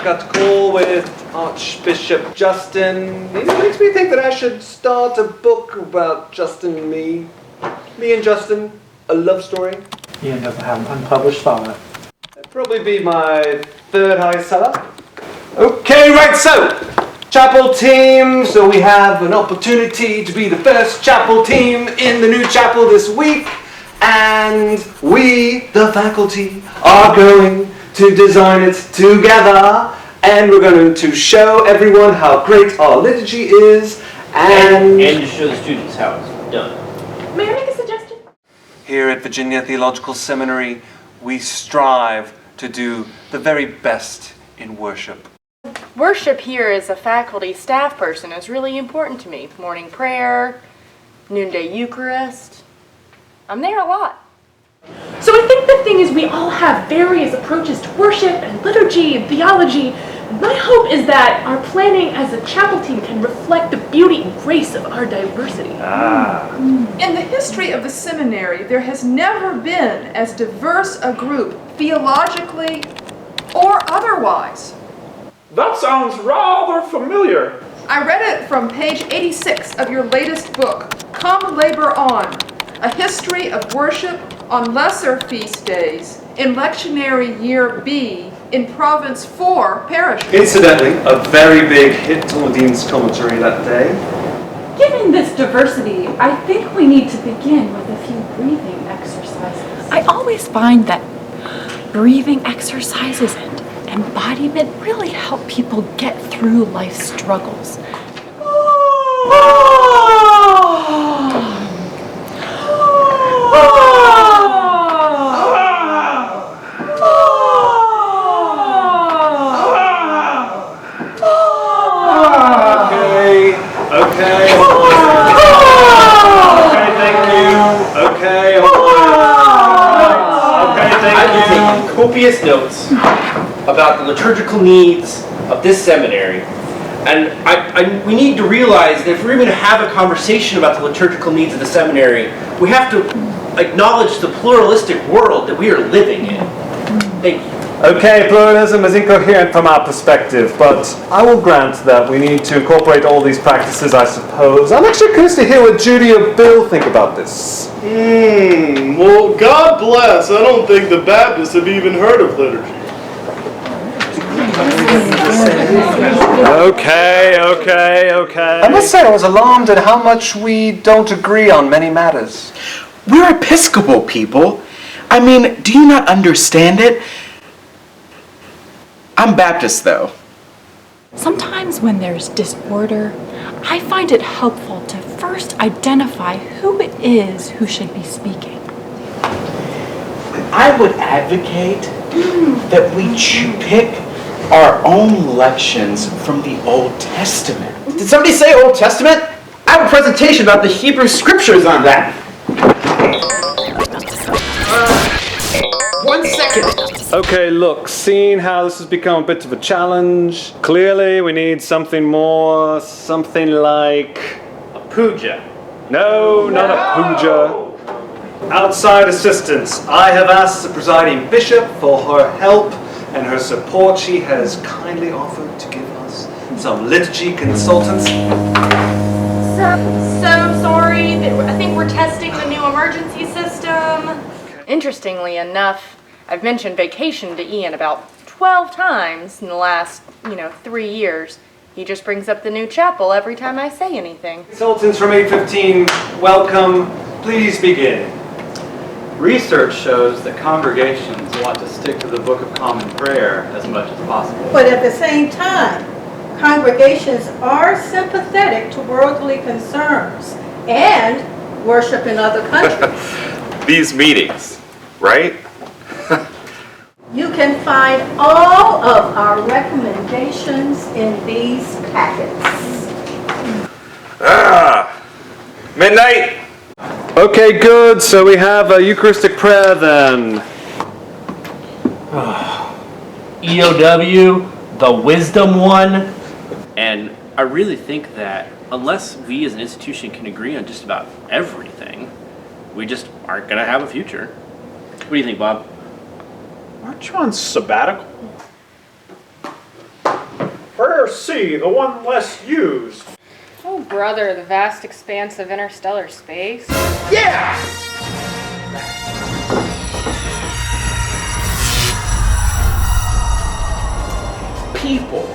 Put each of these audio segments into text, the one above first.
got to call with Archbishop Justin. It makes me think that I should start a book about Justin and me. Me and Justin, a love story. Ian doesn't have an unpublished thought. That'd probably be my third highest seller. Okay, right, so chapel team. So we have an opportunity to be the first chapel team in the new chapel this week. And we, the faculty, are going to design it together. And we're going to show everyone how great our liturgy is. And to show the students how it's done. May I make a suggestion? Here at Virginia Theological Seminary, we strive to do the very best in worship. Worship here as a faculty staff person is really important to me. Morning prayer, noonday Eucharist. I'm there a lot. So I think the thing is we all have various approaches to worship and liturgy and theology. My hope is that our planning as a chapel team can reflect the beauty and grace of our diversity. In the history of the seminary, there has never been as diverse a group, theologically or otherwise. That sounds rather familiar. I read it from page 86 of your latest book, Come Labor On, a history of worship on lesser feast days in lectionary year B in Province 4 parish. Incidentally, a very big hit on the Dean's commentary that day. Given this diversity, I think we need to begin with a few breathing exercises. I always find that breathing exercises and embodiment really help people get through life's struggles. Copious notes about the liturgical needs of this seminary, and we need to realize that if we're going to have a conversation about the liturgical needs of the seminary, we have to acknowledge the pluralistic world that we are living in. Thank you. Okay, pluralism is incoherent from our perspective, but I will grant that we need to incorporate all these practices, I suppose. I'm actually curious to hear what Judy or Bill think about this. Well, God bless. I don't think the Baptists have even heard of liturgy. Okay. I must say I was alarmed at how much we don't agree on many matters. We're Episcopal people. I mean, do you not understand it? I'm Baptist, though. Sometimes when there's disorder, I find it helpful to first identify who it is who should be speaking. I would advocate that we pick our own lections from the Old Testament. Did somebody say Old Testament? I have a presentation about the Hebrew scriptures on that. 1 second. Okay, look, seeing how this has become a bit of a challenge, clearly we need something more, something like... A puja. No, not a puja. Outside assistance. I have asked the presiding bishop for her help and her support. She has kindly offered to give us some liturgy consultants. So sorry. I think we're testing the new emergency system. Interestingly enough, I've mentioned vacation to Ian about 12 times in the last, 3 years. He just brings up the new chapel every time I say anything. Consultants from 815, welcome. Please begin. Research shows that congregations want to stick to the Book of Common Prayer as much as possible. But at the same time, congregations are sympathetic to worldly concerns and worship in other countries. These meetings, right? You can find all of our recommendations in these packets. Midnight! Okay, good. So we have a Eucharistic prayer then. EOW, the wisdom one. And I really think that unless we as an institution can agree on just about everything, we just aren't going to have a future. What do you think, Bob? Aren't you on sabbatical? Prayer C, the one less used. Oh, brother, the vast expanse of interstellar space. Yeah! People,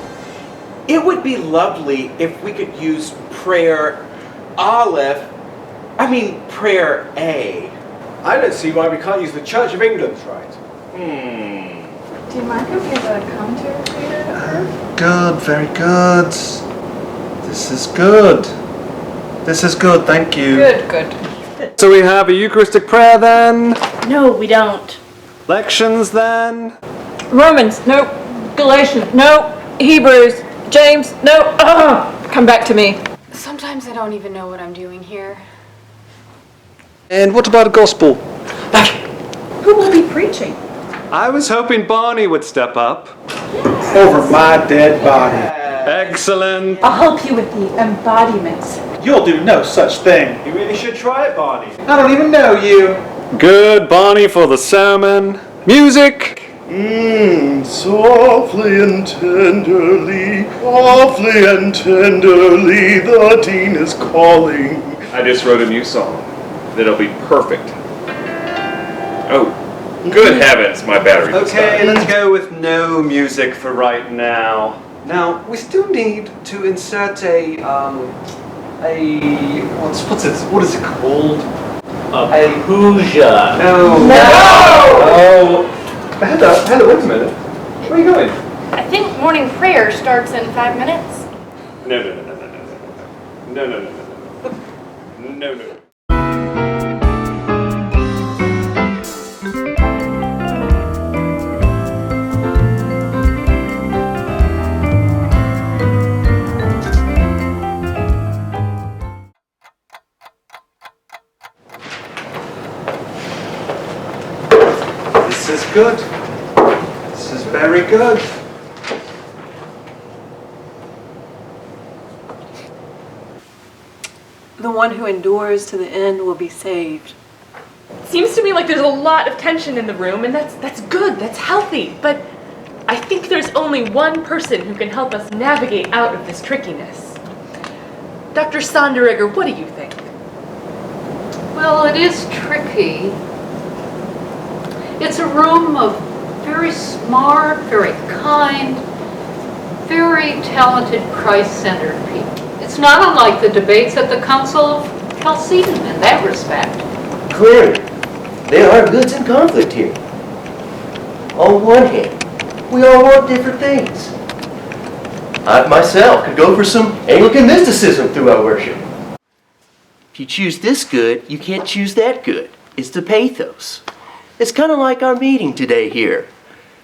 it would be lovely if we could use prayer prayer A. I don't see why we can't use the Church of England's right. Do you mind if we have a commentary reader? Good, very good. This is good. This is good, thank you. Good. So we have a Eucharistic prayer then? No, we don't. Lections then? Romans, no. Galatians, no. Hebrews, James, no. Come back to me. Sometimes I don't even know what I'm doing here. And what about a gospel? Who will be preaching? I was hoping Barney would step up. Over my dead body. Excellent. I'll help you with the embodiments. You'll do no such thing. You really should try it, Barney. I don't even know you. Good, Barney, for the sermon. Music. Softly and tenderly, the dean is calling. I just wrote a new song that'll be perfect. Oh, good heavens, my battery just Okay, died. let's go with no music for right now. Now, we still need to insert what is it called? A puja. No! Oh! Heather, wait a minute. Where are you going? I think morning prayer starts in 5 minutes. No. This is good. This is very good. The one who endures to the end will be saved. Seems to me like there's a lot of tension in the room, and that's good, that's healthy, but I think there's only one person who can help us navigate out of this trickiness. Dr. Sonderegger, what do you think? Well, it is tricky. It's a room of very smart, very kind, very talented, Christ-centered people. It's not unlike the debates at the Council of Chalcedon in that respect. Clearly, there are goods in conflict here. On one hand, we all want different things. I myself could go for some Anglican mysticism through our worship. If you choose this good, you can't choose that good. It's the pathos. It's kind of like our meeting today here.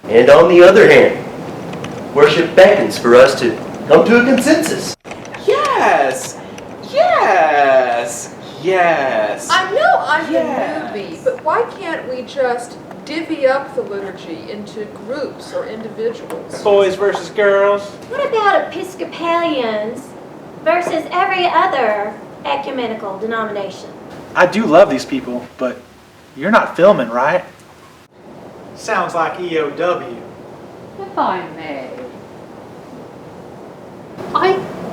And on the other hand, worship beckons for us to come to a consensus. Yes. I know I'm the newbie, but why can't we just divvy up the liturgy into groups or individuals? Boys versus girls. What about Episcopalians versus every other ecumenical denomination? I do love these people, but you're not filming, right? Sounds like EOW. If I may,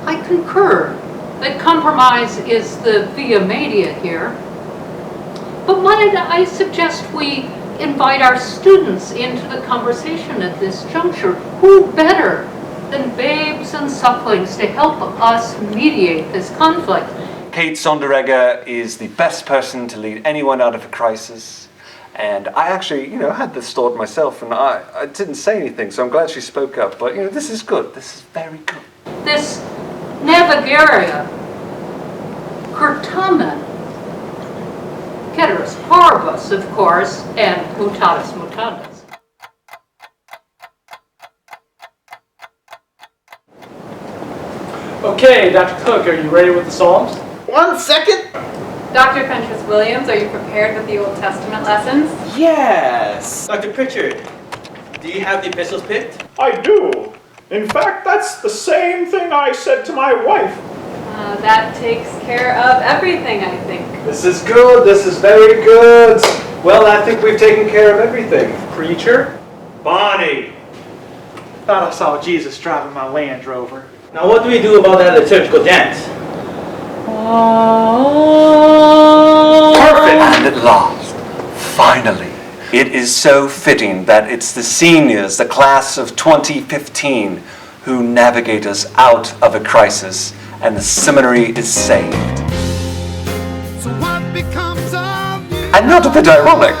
I concur that compromise is the via media here. But might I suggest we invite our students into the conversation at this juncture? Who better than babes and sucklings to help us mediate this conflict? Kate Sonderegger is the best person to lead anyone out of a crisis. And I actually, had this thought myself, and I didn't say anything, so I'm glad she spoke up. But, this is good. This is very good. This Navigaria, Curtamen, Ceteris Paribus, of course, and Mutatis Mutandis. Okay, Dr. Cook, are you ready with the Psalms? 1 second. Dr. Fentress Williams, are you prepared with the Old Testament lessons? Yes. Dr. Pritchard, do you have the epistles picked? I do. In fact, that's the same thing I said to my wife. That takes care of everything, I think. This is good. This is very good. Well, I think we've taken care of everything. Preacher? Bonnie. Thought I saw Jesus driving my Land Rover. Now what do we do about that liturgical dance? Perfect! And at last, finally, it is so fitting that it's the seniors, the class of 2015, who navigate us out of a crisis, and the seminary is saved. So what becomes of you? And not a bit ironic.